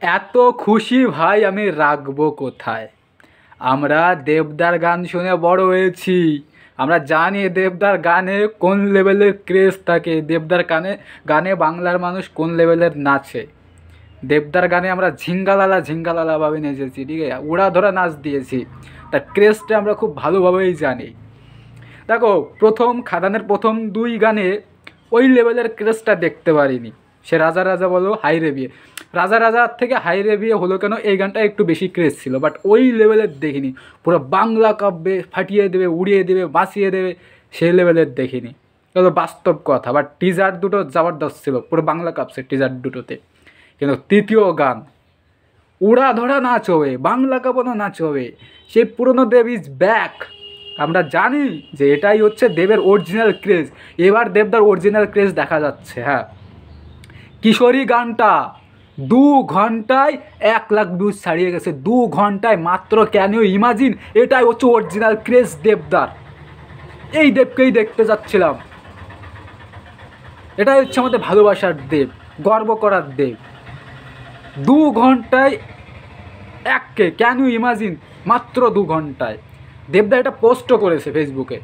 এত খুশি ভাই আমি রাখবো কোথায়। আমরা দেবদার গান শুনে বড় হয়েছি। আমরা জানি দেবদার গানে কোন লেভেলের ক্রেজ থাকে, দেবদার গানে গানে বাংলার মানুষ কোন লেভেলের নাচে। দেবদার গানে আমরা ঝিঙ্গালালা ঝিঙ্গালালাভাবে নেচেছি, ঠিক আছে, উড়া ধরা নাচ দিয়েছি। তার ক্রেজটা আমরা খুব ভালোভাবেই জানি। দেখো, প্রথম খাদানের প্রথম দুই গানে ওই লেভেলের ক্রেজটা দেখতে পারিনি। সে রাজা রাজা বলো, হাই রে বিয়ে, রাজা রাজার থেকে হাই রে বিয়ে হলো কেন, এই গানটা একটু বেশি ক্রেজ ছিল, বাট ওই লেভেলের দেখিনি। পুরো বাংলা কাব্যে ফাটিয়ে দেবে, উড়িয়ে দেবে, বাঁচিয়ে দেবে, সেই লেভেলের দেখিনি। এগুলো বাস্তব কথা। বাট টিজার দুটো জবরদস্ত ছিল, পুরো বাংলা কাপসে টিজার দুটোতে। কিন্তু তৃতীয় গান উড়া ধরা নাচ হবে, বাংলা কাঁপানো নাচ হবে, সেই পুরনো দেব ইজ ব্যাক। আমরা জানি যে এটাই হচ্ছে দেবের অরিজিনাল ক্রেজ। এবার দেবদার অরিজিনাল ক্রেজ দেখা যাচ্ছে। হ্যাঁ, কিশোরী গানটা 2 ঘন্টায় 1 লাখ ভিউজ ছাড়িয়ে গেছে। 2 ঘন্টায় মাত্র, ক্যান ইউ ইমাজিন? এটাই হচ্ছে অরিজিনাল ক্রেজ দেবদার। এই দেবকেই দেখতে যাচ্ছিলাম। এটাই হচ্ছে আমাদের ভালোবাসার দেব, গর্ব করার দেব। 2 ঘন্টায় 1K, ক্যান ইউ ইমাজিন? মাত্র 2 ঘন্টায়। দেবদা এটা পোস্টও করেছে ফেসবুকে,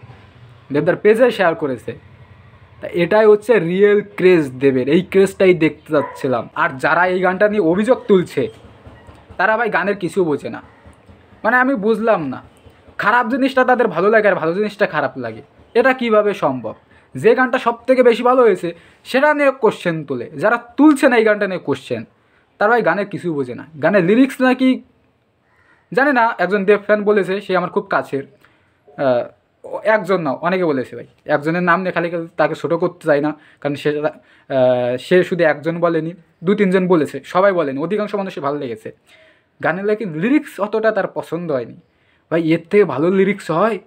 দেবদার পেজে শেয়ার করেছে। তা এটাই হচ্ছে রিয়েল ক্রেজ দেবের। এই ক্রেজটাই দেখতে যাচ্ছিলাম। আর যারা এই গানটা নিয়ে অভিযোগ তুলছে তারা ভাই গানের কিছু বোঝে না। মানে আমি বুঝলাম না, খারাপ জিনিসটা তাদের ভালো লাগে আর ভালো জিনিসটা খারাপ লাগে, এটা কিভাবে সম্ভব? যে গানটা সব থেকে বেশি ভালো হয়েছে সেটা নিয়ে কোশ্চেন তোলে, যারা তুলছে না এই গানটা নিয়ে কোশ্চেন, তারা ভাই গানের কিছু বোঝে না। গানের লিরিক্স নাকি জানে না। একজন দেব ফ্যান বলেছে, সে আমার খুব কাছের, একজন না অনেকে বলেছে ভাই। একজনের নাম নিয়ে খালি তাকে ছোটো করতে চাই না, কারণ সে শুধু একজন বলেনি, 2-3 জন বলেছে, সবাই বলেনি, অধিকাংশ মানুষের ভালো লেগেছে গানের। লাগে লিরিক্স অতটা তার পছন্দ হয়নি। ভাই এর থেকে ভালো লিরিক্স হয়?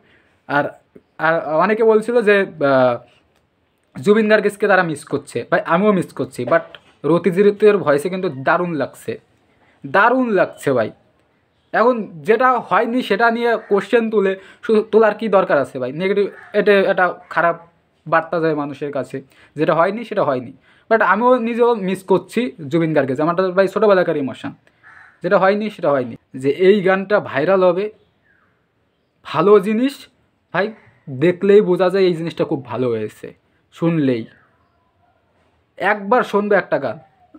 আর আর অনেকে বলছিল যে জুবিন গার্গকে তারা মিস করছে। ভাই আমিও মিস করছি, বাট রতিজিতের ভয়েসে কিন্তু দারুণ লাগছে, দারুণ লাগছে ভাই। এখন যেটা হয়নি সেটা নিয়ে কোশ্চেন তুলে শুধু তোলার কী দরকার আছে ভাই? নেগেটিভ, এটা খারাপ বার্তা যায় মানুষের কাছে। যেটা হয়নি সেটা হয়নি, বাট আমিও নিজেও মিস করছি জুবিন গার্গকে, আমারটা ভাই ছোটোবেলাকার ইমোশন। যেটা হয়নি সেটা হয়নি। যে এই গানটা ভাইরাল হবে, ভালো জিনিস ভাই, দেখলেই বোঝা যায় এই জিনিসটা খুব ভালো হয়েছে। শুনলেই একবার শুনবো একটা গান,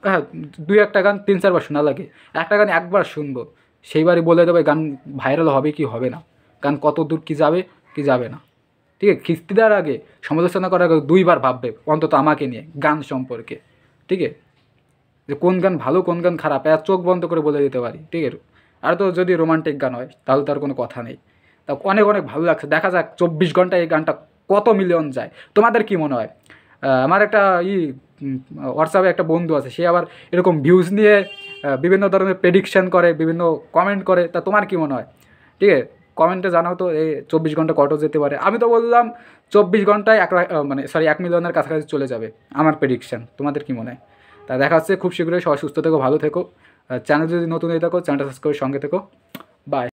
হ্যাঁ 2-1টা গান 3-4 বার শোনা লাগে, একটা গান একবার শুনবো, সেইবারই বলে দেবে গান ভাইরাল হবে কি হবে না, গান কত দূর কী যাবে কি যাবে না। ঠিক আছে, খিস্তি দেওয়ার আগে, সমালোচনা করার আগে 2বার ভাববে অন্তত আমাকে নিয়ে, গান সম্পর্কে। ঠিক আছে, যে কোন গান ভালো কোন গান খারাপ এর চোখ বন্ধ করে বলে দিতে পারি। ঠিক আছে, আর তো যদি রোমান্টিক গান হয় তাহলে তার কোনো কথা নেই। তা অনেক অনেক ভালো লাগছে। দেখা যাক 24 ঘন্টায় এই গানটা কত মিলিয়ন যায়। তোমাদের কি মনে হয়? আমার একটা হোয়াটসঅ্যাপে একটা বন্ধু আছে, সে আবার এরকম ভিউজ নিয়ে বিভিন্ন ধরনের প্রেডিকশান করে, বিভিন্ন কমেন্ট করে। তা তোমার কি মনে হয়? ঠিক আছে, কমেন্টে জানাও তো এই 24 ঘন্টা কত যেতে পারে। আমি তো বললাম 24 ঘন্টায় 1 লাখ, মানে 1 মিলিয়নের কাছাকাছি চলে যাবে আমার প্রেডিকশান। তোমাদের কি মনে হয়? তা দেখা হচ্ছে খুব শীঘ্রই। সবাই সুস্থ থেকো, ভালো থেকো। চ্যানেল যদি নতুন হয়ে থাকো চ্যানেলটা সাবস্ক্রাইব করে সঙ্গে থেকো। বাই।